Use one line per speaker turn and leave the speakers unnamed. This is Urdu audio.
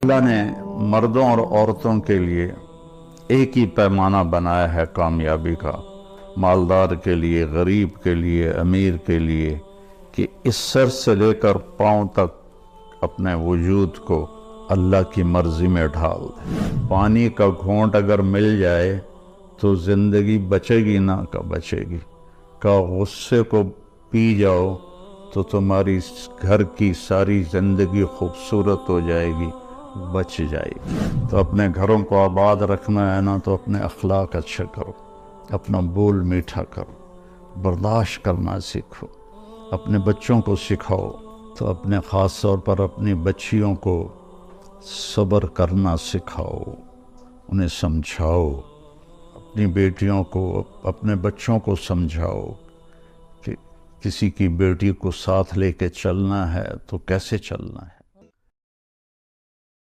اللہ نے مردوں اور عورتوں کے لیے ایک ہی پیمانہ بنایا ہے کامیابی کا، مالدار کے لیے، غریب کے لیے، امیر کے لیے، کہ اس سر سے لے کر پاؤں تک اپنے وجود کو اللہ کی مرضی میں ڈھال دے۔ پانی کا گھونٹ اگر مل جائے تو زندگی بچے گی نہ کہ بچے گی، کہ غصے کو پی جاؤ تو تمہاری گھر کی ساری زندگی خوبصورت ہو جائے گی، بچ جائے گی۔ تو اپنے گھروں کو آباد رکھنا ہے نا، تو اپنے اخلاق اچھے کرو، اپنا بول میٹھا کرو، برداشت کرنا سیکھو، اپنے بچوں کو سکھاؤ، تو اپنے خاص طور پر اپنی بچیوں کو صبر کرنا سکھاؤ، انہیں سمجھاؤ، اپنی بیٹیوں کو، اپنے بچوں کو سمجھاؤ کہ کسی کی بیٹی کو ساتھ لے کے چلنا ہے تو کیسے چلنا ہے۔